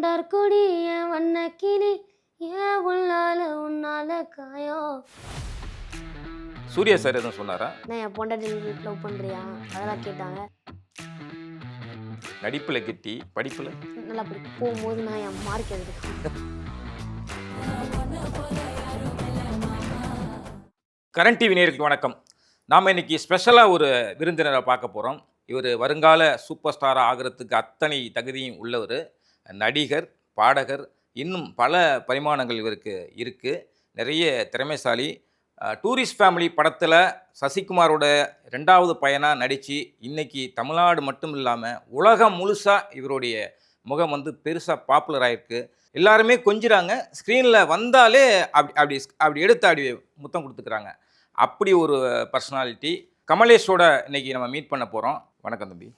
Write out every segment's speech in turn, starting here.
வண்டார் கொடி என் வண்ண கிளி ஏன் உள்ளால உன்னால காயம். சூர்யா சார் எதுவும் சொன்னாரா? நான் என் பொண்டாட்டி லவ் பண்றியா அதெல்லாம் கேட்டாங்க. நடிப்புல கிட்டி படிப்புல நல்லா அப்படி போகும்போது நான் என் மார்க் எடுத்துக்கேன். கரண்ட் டிவி நேயர்களுக்கு வணக்கம். நாம் இன்னைக்கு ஸ்பெஷலாக ஒரு விருந்தினரை பார்க்க போகிறோம். இவர் வருங்கால சூப்பர் ஸ்டாராக ஆகிறதுக்கு அத்தனை தகுதியும் உள்ளவர். நடிகர், பாடகர், இன்னும் பல பரிமாணங்கள் இவருக்கு இருக்குது. நிறைய திறமைசாலி. டூரிஸ்ட் ஃபேமிலி படத்தில் சசிகுமாரோட 2வது பையனாக நடித்து இன்னைக்கு தமிழ்நாடு மட்டும் இல்லாமல் உலகம் முழுசாக இவருடைய முகம் வந்து பெருசாக பாப்புலர் ஆகிருக்கு. எல்லாருமே கொஞ்சிறாங்க. ஸ்க்ரீனில் வந்தாலே அப்படி அப்படி எடுத்து அப்படி முத்தம் கொடுத்துக்கிறாங்க. அப்படி ஒரு பர்சனாலிட்டி கமலேஷோட இன்னைக்கு நம்ம மீட் பண்ண போகிறோம். வணக்கம் தம்பி,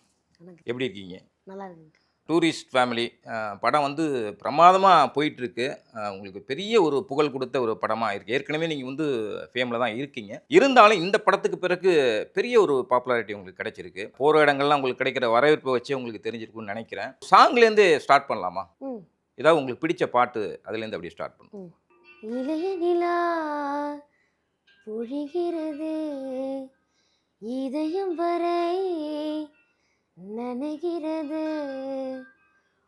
எப்படி இருக்கீங்க? நல்லா இருக்கு. டூரிஸ்ட் ஃபேமிலி படம் வந்து பிரமாதமாக போயிட்டுருக்கு. உங்களுக்கு பெரிய ஒரு புகழ் கொடுத்த ஒரு படமாக இருக்குது. ஏற்கனவே நீங்கள் வந்து ஃபேமில் தான் இருக்கீங்க. இருந்தாலும் இந்த படத்துக்கு பிறகு பெரிய ஒரு பாப்புலாரிட்டி உங்களுக்கு கிடைச்சிருக்கு. போகிற இடங்கள்லாம் உங்களுக்கு கிடைக்கிற வரவேற்பை வச்சு உங்களுக்கு தெரிஞ்சிருக்குன்னு நினைக்கிறேன். சாங்லேருந்து ஸ்டார்ட் பண்ணலாமா? ஏதாவது உங்களுக்கு பிடிச்ச பாட்டு அதுலேருந்து அப்படியே ஸ்டார்ட் பண்ணும். இளைய நிலா பொழிகிறது இதயம் வரை நனைகிறது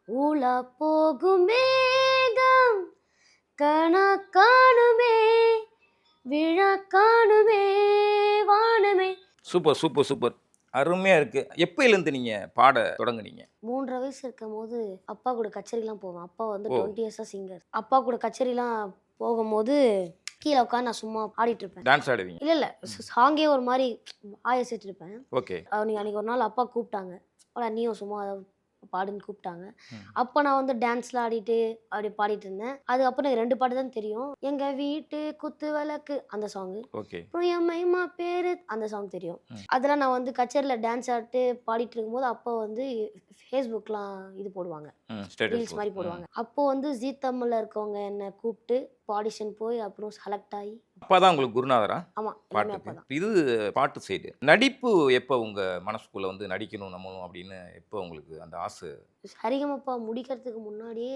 ஊழா போகும் மேகம் கணா காணுமே விழா காணுமே வானமே. சூப்பர் சூப்பர் சூப்பர், அருமையாக இருக்குது. எப்போலேருந்து நீங்கள் பாட தொடங்குனீங்க? 3.5 வயசு இருக்கும் போது அப்பா கூட கச்சேரிலாம் போவேன். அப்பா வந்து 20 இயர்ஸாக சிங்கர். அப்பா கூட கச்சேரிலாம் போகும்போது கீழே உட்காந்து நான் சும்மா ஆடிட்டு இருப்பேன். டான்ஸ் ஆடுவீங்க? இல்லை இல்லை, சாங்கே ஒரு மாதிரி ஆயசிட்டு இருப்பேன். ஓகே. அன்னைக்கு ஒரு நாள் அப்பா கூப்பிட்டாங்க, நீயும் சும்மா பாடுன்னு கூப்பிட்டாங்க. அப்போ நான் வந்து டான்ஸ்லாம் ஆடிட்டு அப்படி பாடிட்டு இருந்தேன். அதுக்கப்புறம் எனக்கு 2 பாட்டு தான் தெரியும். எங்க வீட்டு குத்து விளக்கு அந்த சாங்கு, ஓகே, அப்புறம் என் மைமா பேரு அந்த சாங் தெரியும். அதெல்லாம் நான் வந்து கச்சேரியில் டான்ஸ் ஆடிட்டு பாடிட்டு இருக்கும்போது அப்போ வந்து ஃபேஸ்புக்லாம் இது போடுவாங்க, ரீல்ஸ் மாதிரி போடுவாங்க. அப்போ வந்து ஜீ தமிழ்ல இருக்கவங்க என்னை கூப்பிட்டு ஆடிஷன் போய் அப்புறம் செலக்ட் ஆகி. அப்பா தான் உங்களுக்கு குருநாதரா? ஆமா, பாட்டுக்கு. இது பாட்டு சைடு நடிப்பு எப்போ உங்க மனசுக்குள்ள வந்து நடிக்கணும் நம்மளும் அப்படின்னு எப்போ உங்களுக்கு அந்த ஆசை? சரிகமப்பா முடிக்கிறதுக்கு முன்னாடியே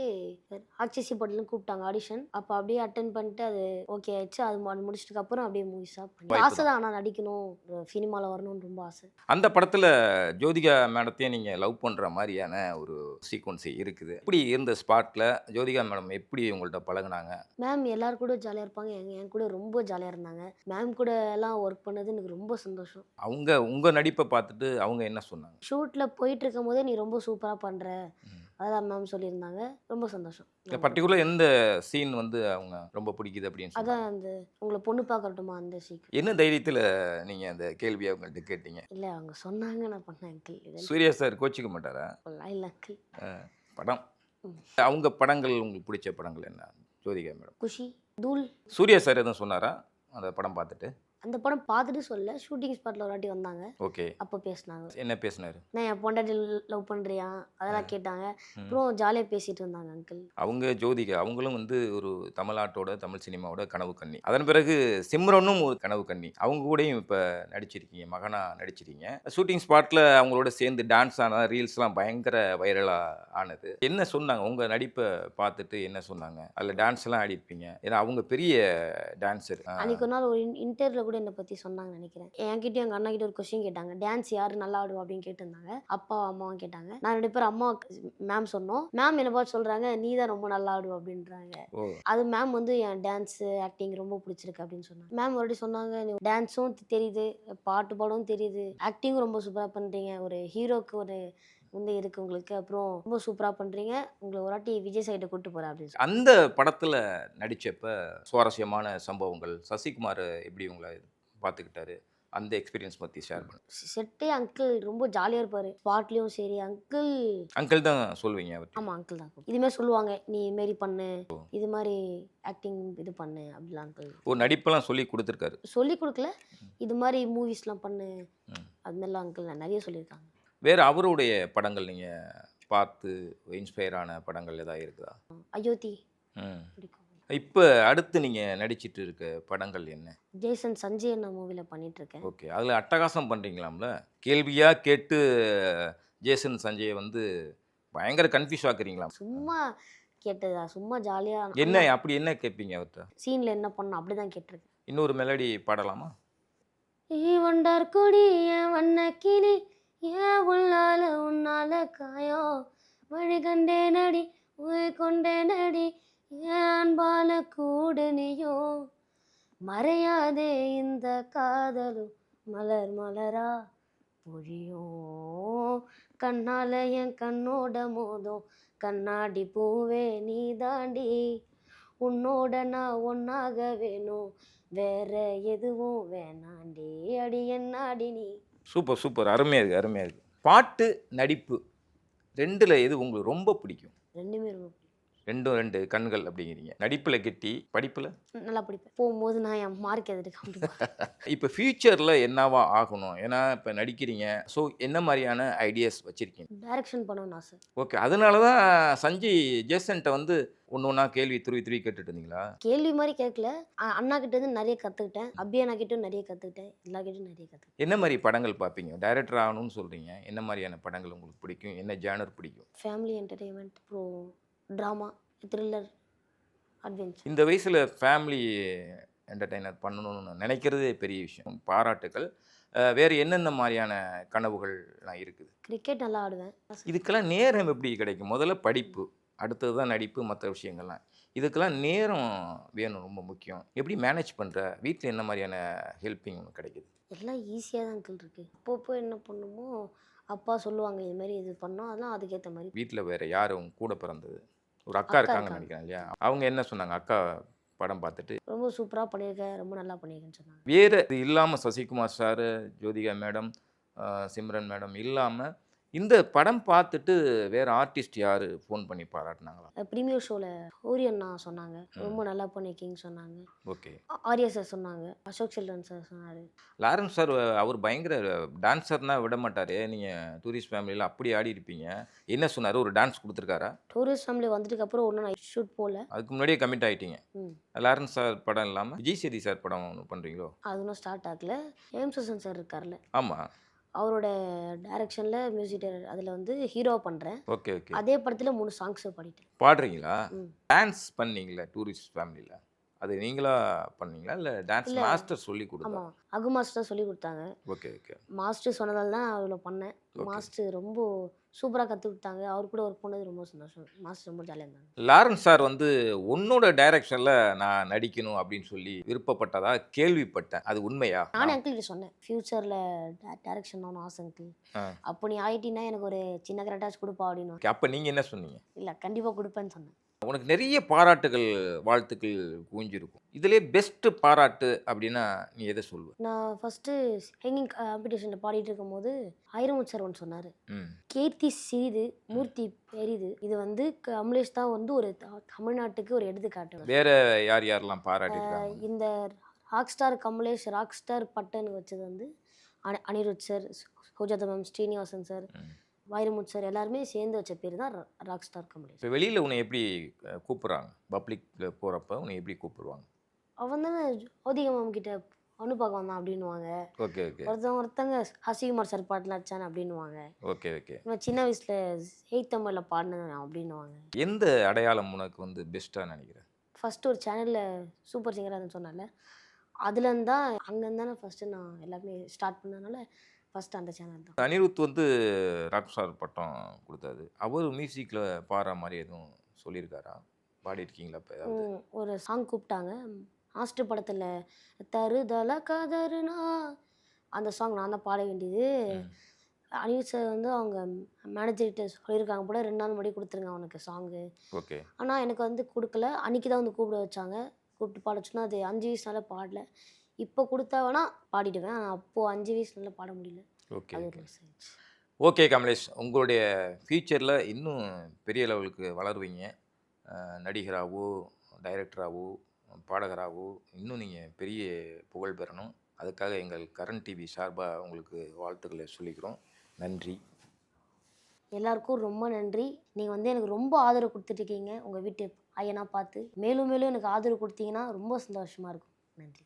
ஆக்சிசி படலும் கூப்பிட்டாங்க ஆடிஷன். அப்போ அப்படியே அட்டன் பண்ணிட்டு அது ஓகே ஆயிடுச்சு. அது முடிச்சதுக்கு அப்புறம் அப்படியே மூவிஸாக பண்ணி ஆசை தான். ஆனால் நடிக்கணும், சினிமாவில் வரணும்னு ரொம்ப ஆசை. அந்த படத்துல ஜோதிகா மேடத்தையும் நீங்க லவ் பண்ற மாதிரியான ஒரு சீக்வன்ஸ் இருக்குது. இப்படி இருந்த ஸ்பாட்ல ஜோதிகா மேடம் எப்படி உங்கள்ட்ட பழகுனாங்க? மேம் எல்லாரும் கூட ஜாலியாக இருப்பாங்க, என் கூட ரொம்ப ஜாலியாக இருந்தாங்க. மேம் கூட எல்லாம் ஒர்க் பண்ணது எனக்கு ரொம்ப சந்தோஷம். அவங்க உங்க நடிப்பை பார்த்துட்டு அவங்க என்ன சொன்னாங்க? ஷூட்டில் போயிட்டு இருக்கும் போதே நீ ரொம்ப சூப்பராக பண்ணுற அதான் மேம் சொல்லியிருந்தாங்க. ரொம்ப சந்தோஷம். பர்டிகுலர் எந்த சீன் வந்து அவங்க ரொம்ப பிடிக்குது அப்படின்னு சொன்னாங்க? அதான் அந்த உங்களை பொண்ணு பார்க்கட்டுமா அந்த சீக்கிரம். என்ன தைரியத்தில் நீங்கள் அந்த கேள்வியை அவங்கள்ட்ட கேட்டீங்க? இல்லை, அவங்க சொன்னாங்க நான் பண்ணேன் அங்கிள். சூர்யா சார் கோச்சிக்க மாட்டாரா? இல்லை அங்கிள். படம் அவங்க படங்கள் உங்களுக்கு பிடிச்ச படங்கள் என்ன? ஜோதிகா மேடம், குஷி, தூள். சூர்யா சார் எதுவும் சொன்னாரா அந்த படம் பார்த்துட்டு? அந்த படம் பார்த்துட்டு சொல்ல, ஷூட்டிங் ஸ்பாட்டில் ஒரு வாட்டி வந்தாங்க. ஓகே. அப்போ பேசினாங்க. என்ன பேசினாரு? நான் என் பொண்டாட்டி லவ் பண்ணுறியா அதெல்லாம் கேட்டாங்க. அப்புறம் ஜாலியாக பேசிட்டு இருந்தாங்க அங்கிள். அவங்க ஜோதிகா அவங்களும் வந்து ஒரு தமிழ்நாட்டோட தமிழ் சினிமாவோட கனவு கண்ணி. அதன் பிறகு சிம்ரனும் ஒரு கனவு கண்ணி. அவங்க கூடயும் இப்போ நடிச்சிருக்கீங்க, மகனா நடிச்சிருக்கீங்க. ஷூட்டிங் ஸ்பாட்டில் அவங்களோட சேர்ந்து டான்ஸ் ஆனால் ரீல்ஸ்லாம் பயங்கர வைரலாக ஆனது. என்ன சொன்னாங்க உங்கள் நடிப்பை பார்த்துட்டு? என்ன சொன்னாங்க? அதில் டான்ஸ்லாம் ஆடிருப்பீங்க, ஏன்னா அவங்க பெரிய டான்ஸர். அன்றைக்கி ஒரு நாள் ஒரு இன்டர்வியூவில் கூட என்னை பற்றி சொன்னாங்கன்னு நினைக்கிறேன். என்கிட்டயும் எங்கள் அண்ணா கிட்ட ஒரு கொஸ்டின் கேட்டாங்க, டான்ஸ் யார் நல்லா ஆடுவா அப்படின்னு கேட்டிருந்தாங்க. அப்பா அம்மாவும் கேட்டாங்க. நான் 2 பேரும் அம்மா மேம் சொன்னோம். மேம் என்னை பார்த்து சொல்கிறாங்க, நீ தான் ரொம்ப நல்லா ஆடுவா அப்படின்றாங்க. அது மேம் வந்து என் டான்ஸு ஆக்டிங் ரொம்ப பிடிச்சிருக்கு அப்படின்னு சொன்னாங்க. மேம் ஒரு சொன்னாங்க, டான்ஸும் தெரியுது, பாட்டு பாடவும் தெரியுது, ஆக்டிங்கும் ரொம்ப சூப்பராக பண்ணுறீங்க, ஒரு ஹீரோக்கு ஒரு வந்து இருக்கு உங்களுக்கு, அப்புறம் ரொம்ப சூப்பராக பண்ணுறீங்க, உங்களை ஒரு வாட்டி விஜய் சைட்டை கூப்பிட்டு போகிறேன் அப்படின்னு. அந்த படத்தில் நடித்தப்ப சுவாரஸ்யமான சம்பவங்கள், சசிகுமார் எப்படி உங்களை பார்த்துக்கிட்டாரு, அந்த எக்ஸ்பீரியன்ஸ் பற்றி ஷேர் பண்ணு. செட்டே அங்கிள் ரொம்ப ஜாலியாக இருப்பார். ஸ்பாட்லேயும் சரி அங்கிள் அங்கிள் தான் சொல்லுவீங்க அவர்? ஆமாம் அங்கிள் தான். இதுமாரி சொல்லுவாங்க, நீ இதுமாரி பண்ணு, இது மாதிரி ஆக்டிங் இது பண்ணு அப்படிலாம் அங்கிள். ஒரு நடிப்பெல்லாம் சொல்லி கொடுத்துருக்காரு? சொல்லி கொடுக்கல, இது மாதிரி மூவிஸ்லாம் பண்ணு அது மாதிரிலாம் அங்கிள் நிறைய சொல்லியிருக்காங்க. வேறு அவருடைய படங்கள் நீங்கள் பார்த்து இன்ஸ்பயர் ஆன படங்கள் ஏதாவது இருக்குதா? அயோத்தி பிடிக்கும். இப்போ அடுத்து நீங்கள் நடிச்சிட்டு இருக்க படங்கள் என்ன? ஜேசன் சஞ்சய் அண்ணா மூவியில் பண்ணிகிட்ருக்கேன். ஓகே. அதில் அட்டகாசம் பண்ணுறீங்களாம்ல? கேள்வியாக கேட்டு ஜேசன் சஞ்சயை வந்து பயங்கர கன்ஃபியூஸ் ஆக்குறீங்களா? சும்மா கேட்டதா, சும்மா ஜாலியா என்ன அப்படி என்ன கேட்பீங்க அவர்ட்ட? சீன்ல என்ன பண்ணணும் அப்படிதான் கேட்டிருக்கேன். இன்னொரு மெலடி பாடலாமா? வண்டார் கொடி என் வண்ண கிளி ஏன் உள்ளால உன்னால காயம் வழி கண்டேனடி உயிர் கொண்டேனடி ஏன் அன்பால கூடு நீயும் மறையாதே இந்த காதலும் மலர் மலரா பொழியும் கண்ணால என் கண்ணோட மோதும் கண்ணாடி பூவே நீ தாண்டி உன்னோட நான் ஒன்னாக வேணும் வேற எதுவும் வேணாண்டி அடி என்னாடி நீ. Super, super. அருமையா இருக்கு, அருமையா இருக்கு. பாட்டு, நடிப்பு 2ல எது உங்களுக்கு ரொம்ப பிடிக்கும்? ரெண்டுமே ரொம்ப பிடிக்கும். 2ம் 2 கண்கள் அப்படிங்கிறீங்க. நடிப்புல கெட்டி, படிப்புல? நல்லா பிடிப்பேன். போகும்போது நான் என் மார்க் எதிர்க்க இப்போ ஃபியூச்சர்ல என்னவா ஆகணும்? ஏன்னா இப்போ நடிக்கிறீங்க. ஸோ என்ன மாதிரியான ஐடியாஸ் வச்சிருக்கீங்க? டைரக்ஷன் பண்ணணும்னு ஆசை. ஓகே. அதனால தான் சஞ்சய் ஜேசன்ட்ட வந்து ஒண்ணு ஒண்ணா கேள்வி துருவி துருவி கேட்டுட்டு இருந்தீங்களா? கேள்வி மாதிரி கேட்கல. அண்ணா கிட்ட இருந்து நிறைய கற்றுக்கிட்டேன். அபி அண்ணா கிட்டயும் நிறைய கற்றுக்கிட்டேன். எல்லா கிட்டயும் நிறைய கற்றுக்கிட்டேன். என்ன மாதிரி படங்கள் பார்ப்பீங்க? டைரக்டர் ஆகணும்னு சொல்றீங்க. என்ன மாதிரியான படங்கள் உங்களுக்கு பிடிக்கும்? என்ன ஜானர் பிடிக்கும்? ஃபேமிலி என்டர்டெயின்மெண்ட், அப்புறம் ட்ராமா, த்ரில்லர், அட்வென்ச்சர். இந்த வயசுல ஃபேமிலி என்டர்டெய்னர் பண்ணணும்னு நினைக்கிறதே பெரிய விஷயம். பாராட்டுக்கள். வேறு என்னென்ன மாதிரியான கனவுகள்லாம் இருக்குது? கிரிக்கெட் நல்லா ஆடுவேன். இதுக்கெல்லாம் நேரம் எப்படி கிடைக்கும்? முதல்ல படிப்பு, அடுத்தது தான் நடிப்பு, மற்ற விஷயங்கள்லாம். இதுக்கெல்லாம் நேரம் வேணும், ரொம்ப முக்கியம். எப்படி மேனேஜ் பண்ற? வீட்டில் என்ன மாதிரியான ஹெல்ப்பிங் உனக்கு கிடைக்குது? எல்லாம் ஈஸியாக தான் அங்கிள் இருக்கு. அப்பப்போ என்ன பண்ணுமோ அப்பா சொல்லுவாங்க இது மாதிரி இது பண்ணோம், அதெல்லாம் அதுக்கேற்ற மாதிரி. வீட்டில் வேற யார் உங்க கூட பிறந்தது? ஒரு அக்கா அக்கா இருக்காங்கன்னு இருக்காங்க. நினைக்கிறேன் இல்லையா? அவங்க என்ன சொன்னாங்க? அக்கா படம் பார்த்துட்டு. ரொம்ப சூப்பராக பண்ணியிருக்க, ரொம்ப நல்லா பண்ணியிருக்கேன்னு சொன்னாங்க. வேறு இது இல்லாமல் Sasikumar sir, Jyothika madam, Simran madam இல்லாமல் இந்த படம் பார்த்துட்டு வேறு ஆர்டிஸ்ட் யார் ஃபோன் பண்ணி பாராட்டினாங்களா? ப்ரீமியர் ஷோவில் சூரிய அண்ணா சொன்னாங்க, ரொம்ப நல்லா பண்ணியிருக்கீங்கன்னு சொன்னாங்க. ஓகே. ஆர்யா சார் சொன்னாங்க, அசோக் செல்வன் சார் சொன்னார். லாரன்ஸ் சார் அவர் பயங்கர டான்ஸர்னா விட மாட்டார். நீங்கள் டூரிஸ்ட் ஃபேமிலியில் அப்படி ஆடி இருப்பீங்க. என்ன சொன்னார்? ஒரு டான்ஸ் கொடுத்துருக்காரா? டூரிஸ்ட் ஃபேமிலி வந்துட்டுக்கு அப்புறம் ஒன்றும் நான் ஷூட் போகல. அதுக்கு முன்னாடியே கமிட் ஆகிட்டீங்க. ம் லாரன்ஸ் சார் படம் இல்லாமல் விஜய் சேதி சார் படம் ஒன்று பண்ணுறீங்களோ? அது இன்னும் ஸ்டார்ட் ஆகல. ஏம்சன் சார் இருக்கார்ல, ஆமாம். அவரோட டைரக்ஷனில் மியூசிக் டைரக்டர் அதில் வந்து ஹீரோ பண்ணுறேன். Okay okay. அதே படத்தில் 3 சாங்ஸ் பாடிட்டேன். பாடுறீங்களா? ம் டான்ஸ் பண்ணீங்களா டூரிஸ்ட் ஃபேமிலியில்? அது நீங்களா பண்ணீங்களா இல்லை டான்ஸ் இல்லை. மாஸ்டர் சொல்லி கொடுத்தா? ஆமாம், அகு மாஸ்டர் சொல்லி கொடுத்தாங்க. ஓகே ஓகே மாஸ்டர் சொன்னதால் தான் அதில் பண்ணேன். ஓகே. மாஸ்டர் ரொம்ப சூப்பராக கற்றுக் கொடுத்தாங்க. அவர் கூட ஒர்க் பண்ணது ரொம்ப சந்தோஷம். மாஸ்டர் ரொம்ப ஜாலியாக இருந்தாங்க. லாரன்ஸ் சார் வந்து உன்னோட டைரக்ஷனில் நான் நடிக்கணும் அப்படின்னு சொல்லி விருப்பப்பட்டதா கேள்விப்பட்டேன். அது உண்மையா? நானே அங்கிள் கிட்ட சொன்னேன், ஃப்யூச்சரில் டைரக்ஷன் ஆகணும் ஆசை அங்கிள். ஆ. அப்போ நீ ஆயிட்டின்னா எனக்கு ஒரு சின்ன கரெக்டாச்சு கொடுப்பா அப்படின்னு. ஓகே. அப்போ நீங்கள் என்ன சொன்னீங்க? இல்லை, கண்டிப்பாக கொடுப்பேன்னு சொன்னேன். உனக்கு நிறைய பாராட்டுகள், வாழ்த்துக்கள் குவிஞ்சிருக்கும். இதிலே பெஸ்ட்டு பாராட்டு அப்படின்னா நீ எதை சொல்லுவ? நான் ஃபஸ்ட்டு ஹேங்கிங் காம்படிஷனில் பாடிட்டு இருக்கும்போது ஐரமுத் சார் ஒன்று சொன்னார், ம் கீர்த்தி சிறிது மூர்த்தி பெரிது. இது வந்து கமலேஷ் தான் வந்து ஒரு தமிழ்நாட்டுக்கு ஒரு எடுத்துக்காட்டு. வேற யார் யாரெல்லாம் பாராட்டிருக்காங்க? இந்த rock star Kamlesh rock star பட்டன்னு வச்சது வந்து Anirudh sir, Sujatha ma'am, Srinivasan sir, ம். வைரமுத் சார் எல்லாருமே சேர்ந்து வச்ச பேர் தான் ராக் ஸ்டார் கமலேஷ். இப்போ வெளியில் உன்னை எப்படி கூப்பிட்றாங்க? பப்ளிக்கில் போகிறப்ப உன்னை எப்படி கூப்பிடுவாங்க? அவன் தானே ஜோதிகா மேம் கிட்ட பொண்ணு பார்க்க வந்தான் அப்படின்னுவாங்க. ஓகே ஓகே ஒருத்தங்க ஹசிகுமார் சார் பாட்டில் அடிச்சானே அப்படின்னுவாங்க. Okay okay. இவன் சின்ன வயசில் எயித் தமிழில் பாடினது அப்படின்னுவாங்க. எந்த அடையாளம் உனக்கு வந்து பெஸ்ட்டாக நினைக்கிறேன்? ஃபஸ்ட்டு ஒரு சேனலில் சூப்பர் சிங்கராக சொன்னால அதுலேருந்து தான், அங்கேருந்து தானே ஃபஸ்ட்டு நான் எல்லாமே ஸ்டார்ட் பண்ணதுனால ஃபஸ்ட்டு அந்த சேனல் தான். அனிருத் வந்து ராக் ஸ்டார் பட்டம் கொடுத்தாரு. அவர் மியூசிக்கில் பாடுற மாதிரி எதுவும் சொல்லியிருக்காரா? பாடியிருக்கீங்களா இப்போ ஏதாவது? ஒரு சாங் கூப்பிட்டாங்க மாஸ்டர் படத்தில், தருதல கதறுனா அந்த சாங் நான் தான் பாட வேண்டியது. ம். அனிருத் சார் வந்து அவங்க மேனேஜர்கிட்ட சொல்லியிருக்காங்க போல, 2 நாள் முன்னாடி கொடுத்துருங்க அவனுக்கு சாங்கு. ஓகே ஆனால் எனக்கு வந்து கொடுக்கல. அன்றைக்கி தான் வந்து கூப்பிட வச்சாங்க. கூப்பிட்டு பாட சொன்னா அது 5 வயசுனால பாடல. இப்போ கொடுத்தா வேணா பாடிடுவேன். ஆனால் அப்போது 5 வயசுனால பாட முடியல. ஓகே அது ஓகே. ஒரு மிஸ் ஆயிடுச்சு. ஓகே கமலேஷ், உங்களுடைய ஃப்யூச்சரில் இன்னும் பெரிய லெவலுக்கு வளருவீங்க. நடிகராகவோ, டைரக்டராகவோ, பாடகராகவோ இன்னும் நீங்கள் பெரிய புகழ் பெறணும். அதுக்காக எங்கள் கரண் டிவி சார்பாக உங்களுக்கு வாழ்த்துக்களை சொல்லிக்கிறோம். நன்றி. எல்லாருக்கும் ரொம்ப நன்றி. நீங்கள் வந்து எனக்கு ரொம்ப ஆதரவு கொடுத்துட்ருக்கீங்க. உங்கள் வீட்டு பையனாக பார்த்து மேலும் மேலும் எனக்கு ஆதரவு கொடுத்தீங்கன்னா ரொம்ப சந்தோஷமாக இருக்கும். நன்றி.